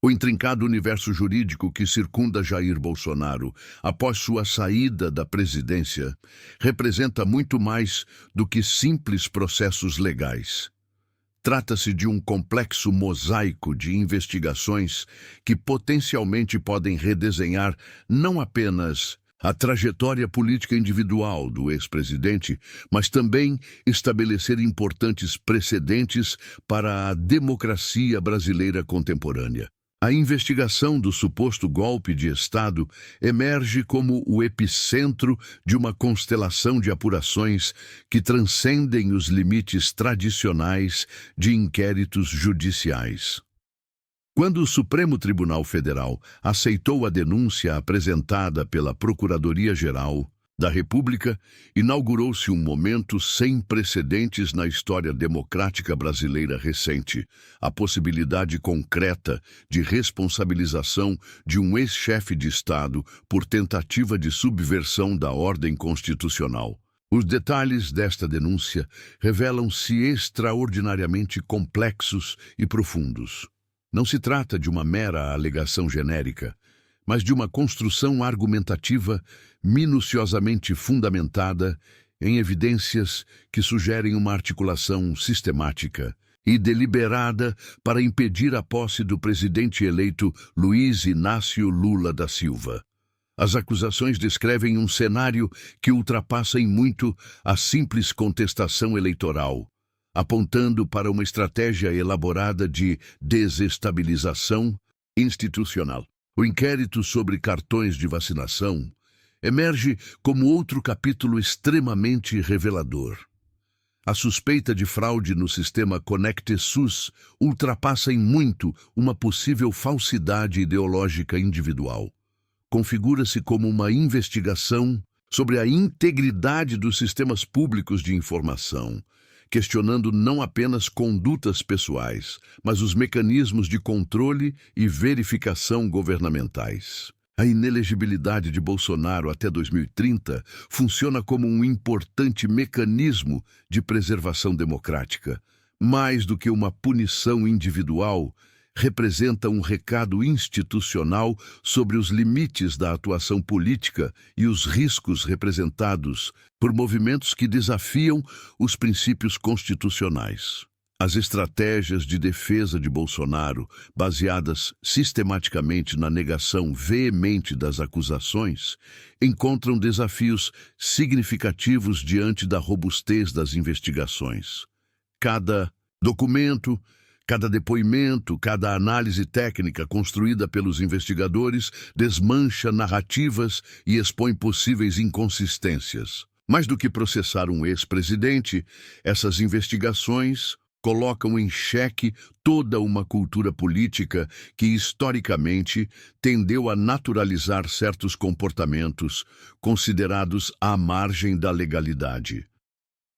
O intrincado universo jurídico que circunda Jair Bolsonaro após sua saída da presidência representa muito mais do que simples processos legais. Trata-se de um complexo mosaico de investigações que potencialmente podem redesenhar não apenas a trajetória política individual do ex-presidente, mas também estabelecer importantes precedentes para a democracia brasileira contemporânea. A investigação do suposto golpe de Estado emerge como o epicentro de uma constelação de apurações que transcendem os limites tradicionais de inquéritos judiciais. Quando o Supremo Tribunal Federal aceitou a denúncia apresentada pela Procuradoria-Geral da República, inaugurou-se um momento sem precedentes na história democrática brasileira recente, a possibilidade concreta de responsabilização de um ex-chefe de Estado por tentativa de subversão da ordem constitucional. Os detalhes desta denúncia revelam-se extraordinariamente complexos e profundos. Não se trata de uma mera alegação genérica, mas de uma construção argumentativa minuciosamente fundamentada em evidências que sugerem uma articulação sistemática e deliberada para impedir a posse do presidente eleito Luiz Inácio Lula da Silva. As acusações descrevem um cenário que ultrapassa em muito a simples contestação eleitoral, apontando para uma estratégia elaborada de desestabilização institucional. O inquérito sobre cartões de vacinação emerge como outro capítulo extremamente revelador. A suspeita de fraude no sistema Conecte-SUS ultrapassa em muito uma possível falsidade ideológica individual. Configura-se como uma investigação sobre a integridade dos sistemas públicos de informação, questionando não apenas condutas pessoais, mas os mecanismos de controle e verificação governamentais. A inelegibilidade de Bolsonaro até 2030 funciona como um importante mecanismo de preservação democrática. Mais do que uma punição individual, representa um recado institucional sobre os limites da atuação política e os riscos representados por movimentos que desafiam os princípios constitucionais. As estratégias de defesa de Bolsonaro, baseadas sistematicamente na negação veemente das acusações, encontram desafios significativos diante da robustez das investigações. Cada documento, cada depoimento, cada análise técnica construída pelos investigadores desmancha narrativas e expõe possíveis inconsistências. Mais do que processar um ex-presidente, essas investigações colocam em xeque toda uma cultura política que, historicamente, tendeu a naturalizar certos comportamentos considerados à margem da legalidade.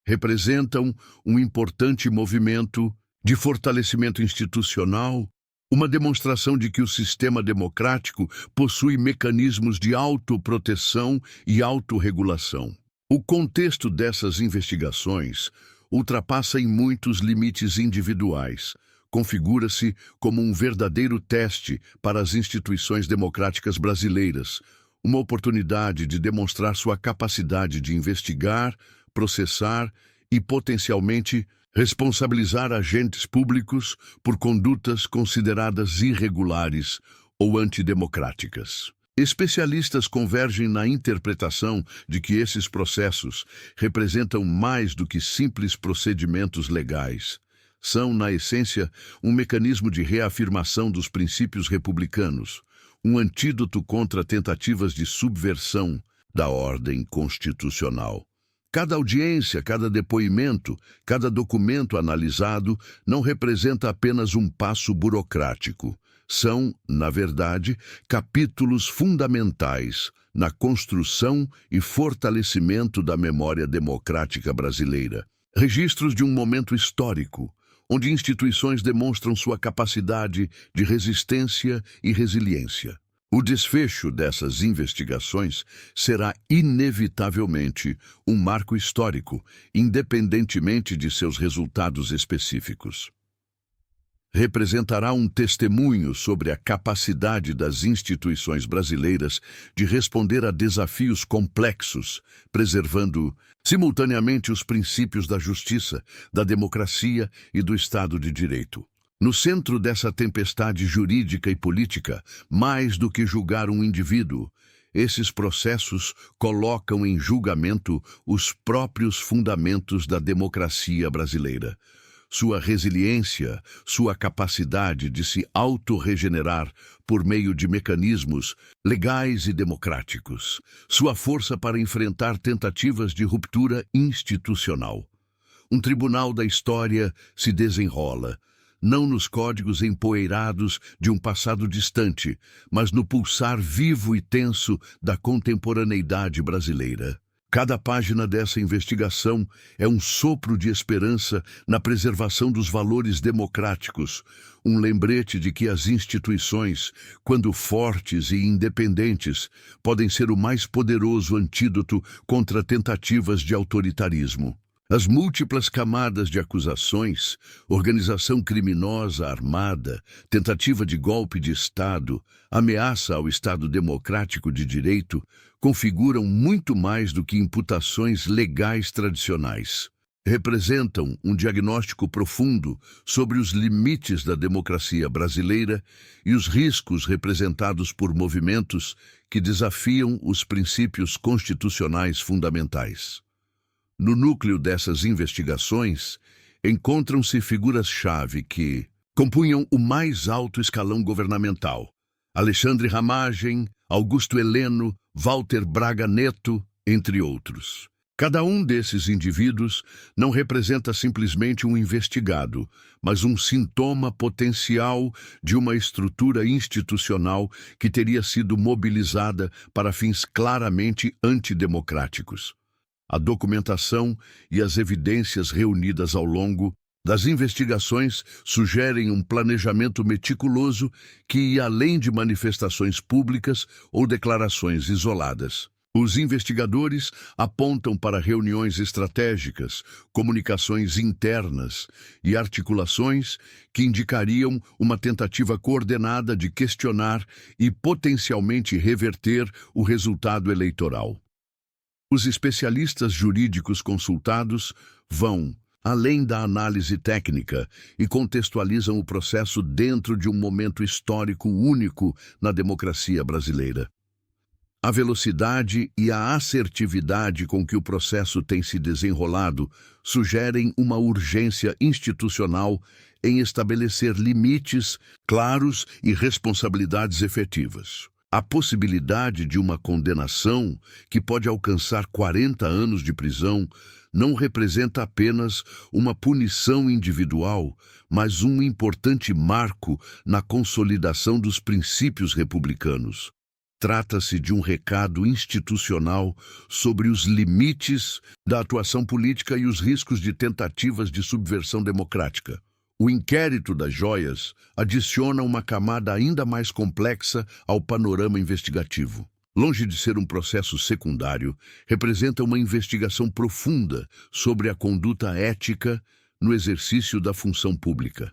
Representam um importante movimento de fortalecimento institucional, uma demonstração de que o sistema democrático possui mecanismos de autoproteção e autorregulação. O contexto dessas investigações ultrapassa em muitos limites individuais, configura-se como um verdadeiro teste para as instituições democráticas brasileiras, uma oportunidade de demonstrar sua capacidade de investigar, processar e, potencialmente, responsabilizar agentes públicos por condutas consideradas irregulares ou antidemocráticas. Especialistas convergem na interpretação de que esses processos representam mais do que simples procedimentos legais. São, na essência, um mecanismo de reafirmação dos princípios republicanos, um antídoto contra tentativas de subversão da ordem constitucional. Cada audiência, cada depoimento, cada documento analisado não representa apenas um passo burocrático. São, na verdade, capítulos fundamentais na construção e fortalecimento da memória democrática brasileira. Registros de um momento histórico, onde instituições demonstram sua capacidade de resistência e resiliência. O desfecho dessas investigações será inevitavelmente um marco histórico, independentemente de seus resultados específicos. Representará um testemunho sobre a capacidade das instituições brasileiras de responder a desafios complexos, preservando simultaneamente os princípios da justiça, da democracia e do Estado de Direito. No centro dessa tempestade jurídica e política, mais do que julgar um indivíduo, esses processos colocam em julgamento os próprios fundamentos da democracia brasileira. Sua resiliência, sua capacidade de se autorregenerar por meio de mecanismos legais e democráticos, sua força para enfrentar tentativas de ruptura institucional. Um tribunal da história se desenrola, não nos códigos empoeirados de um passado distante, mas no pulsar vivo e tenso da contemporaneidade brasileira. Cada página dessa investigação é um sopro de esperança na preservação dos valores democráticos, um lembrete de que as instituições, quando fortes e independentes, podem ser o mais poderoso antídoto contra tentativas de autoritarismo. As múltiplas camadas de acusações, organização criminosa armada, tentativa de golpe de Estado, ameaça ao Estado democrático de direito, configuram muito mais do que imputações legais tradicionais. Representam um diagnóstico profundo sobre os limites da democracia brasileira e os riscos representados por movimentos que desafiam os princípios constitucionais fundamentais. No núcleo dessas investigações, encontram-se figuras-chave que compunham o mais alto escalão governamental: Alexandre Ramagem, Augusto Heleno, Walter Braga Neto, entre outros. Cada um desses indivíduos não representa simplesmente um investigado, mas um sintoma potencial de uma estrutura institucional que teria sido mobilizada para fins claramente antidemocráticos. A documentação e as evidências reunidas ao longo das investigações sugerem um planejamento meticuloso que ia além de manifestações públicas ou declarações isoladas. Os investigadores apontam para reuniões estratégicas, comunicações internas e articulações que indicariam uma tentativa coordenada de questionar e potencialmente reverter o resultado eleitoral. Os especialistas jurídicos consultados vão além da análise técnica e contextualizam o processo dentro de um momento histórico único na democracia brasileira. A velocidade e a assertividade com que o processo tem se desenrolado sugerem uma urgência institucional em estabelecer limites claros e responsabilidades efetivas. A possibilidade de uma condenação que pode alcançar 40 anos de prisão não representa apenas uma punição individual, mas um importante marco na consolidação dos princípios republicanos. Trata-se de um recado institucional sobre os limites da atuação política e os riscos de tentativas de subversão democrática. O inquérito das joias adiciona uma camada ainda mais complexa ao panorama investigativo. Longe de ser um processo secundário, representa uma investigação profunda sobre a conduta ética no exercício da função pública.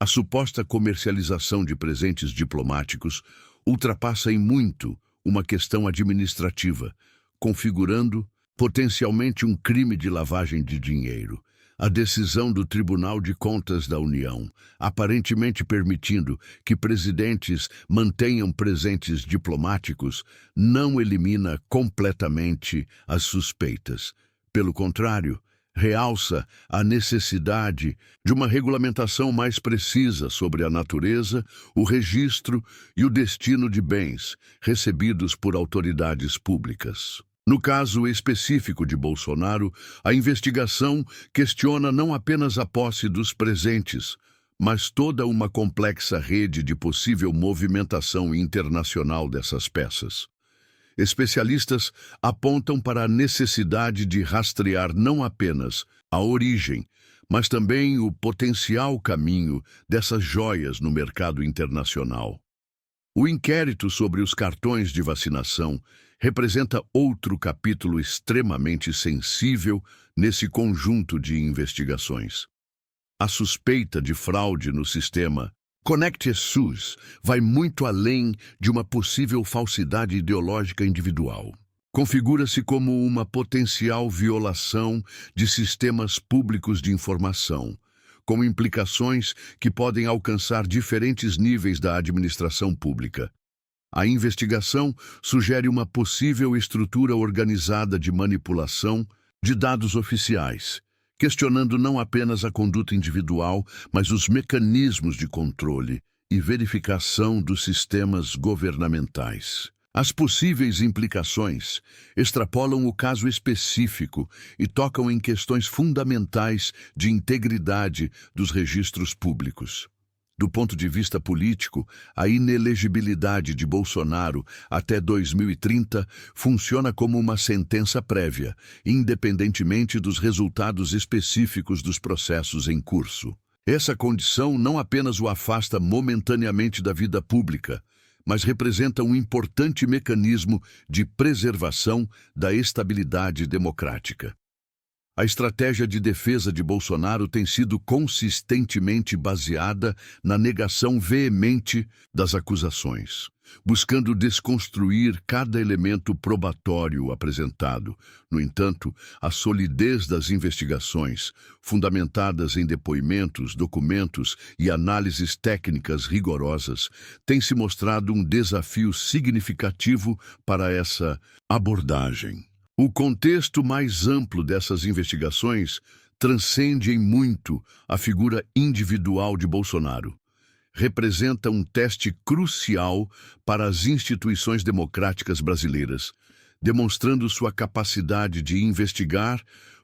A suposta comercialização de presentes diplomáticos ultrapassa em muito uma questão administrativa, configurando potencialmente um crime de lavagem de dinheiro. A decisão do Tribunal de Contas da União, aparentemente permitindo que presidentes mantenham presentes diplomáticos, não elimina completamente as suspeitas. Pelo contrário, realça a necessidade de uma regulamentação mais precisa sobre a natureza, o registro e o destino de bens recebidos por autoridades públicas. No caso específico de Bolsonaro, a investigação questiona não apenas a posse dos presentes, mas toda uma complexa rede de possível movimentação internacional dessas peças. Especialistas apontam para a necessidade de rastrear não apenas a origem, mas também o potencial caminho dessas joias no mercado internacional. O inquérito sobre os cartões de vacinação representa outro capítulo extremamente sensível nesse conjunto de investigações. A suspeita de fraude no sistema Conecte SUS vai muito além de uma possível falsidade ideológica individual. Configura-se como uma potencial violação de sistemas públicos de informação, com implicações que podem alcançar diferentes níveis da administração pública. A investigação sugere uma possível estrutura organizada de manipulação de dados oficiais, questionando não apenas a conduta individual, mas os mecanismos de controle e verificação dos sistemas governamentais. As possíveis implicações extrapolam o caso específico e tocam em questões fundamentais de integridade dos registros públicos. Do ponto de vista político, a inelegibilidade de Bolsonaro até 2030 funciona como uma sentença prévia, independentemente dos resultados específicos dos processos em curso. Essa condição não apenas o afasta momentaneamente da vida pública, mas representa um importante mecanismo de preservação da estabilidade democrática. A estratégia de defesa de Bolsonaro tem sido consistentemente baseada na negação veemente das acusações, buscando desconstruir cada elemento probatório apresentado. No entanto, a solidez das investigações, fundamentadas em depoimentos, documentos e análises técnicas rigorosas, tem se mostrado um desafio significativo para essa abordagem. O contexto mais amplo dessas investigações transcende em muito a figura individual de Bolsonaro. Representa um teste crucial para as instituições democráticas brasileiras, demonstrando sua capacidade de investigar,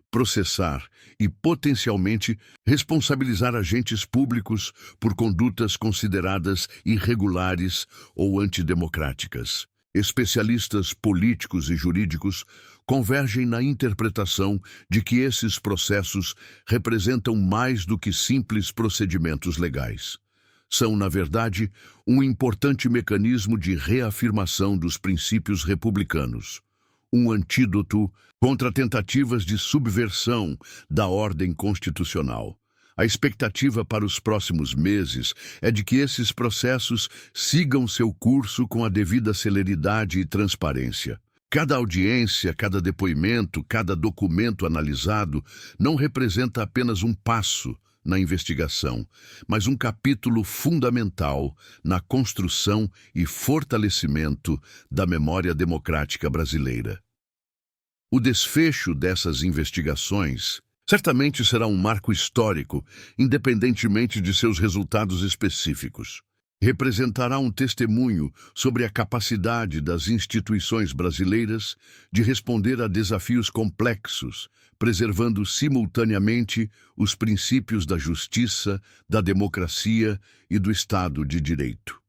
processar e, potencialmente, responsabilizar agentes públicos por condutas consideradas irregulares ou antidemocráticas. Especialistas políticos e jurídicos convergem na interpretação de que esses processos representam mais do que simples procedimentos legais. São, na verdade, um importante mecanismo de reafirmação dos princípios republicanos, um antídoto contra tentativas de subversão da ordem constitucional. A expectativa para os próximos meses é de que esses processos sigam seu curso com a devida celeridade e transparência. Cada audiência, cada depoimento, cada documento analisado não representa apenas um passo na investigação, mas um capítulo fundamental na construção e fortalecimento da memória democrática brasileira. O desfecho dessas investigações certamente será um marco histórico, independentemente de seus resultados específicos. Representará um testemunho sobre a capacidade das instituições brasileiras de responder a desafios complexos, preservando simultaneamente os princípios da justiça, da democracia e do Estado de Direito.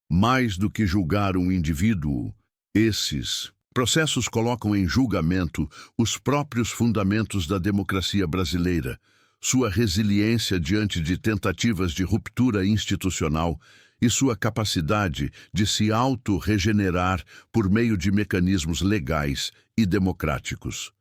Mais do que julgar um indivíduo, esses processos colocam em julgamento os próprios fundamentos da democracia brasileira, sua resiliência diante de tentativas de ruptura institucional e sua capacidade de se auto-regenerar por meio de mecanismos legais e democráticos.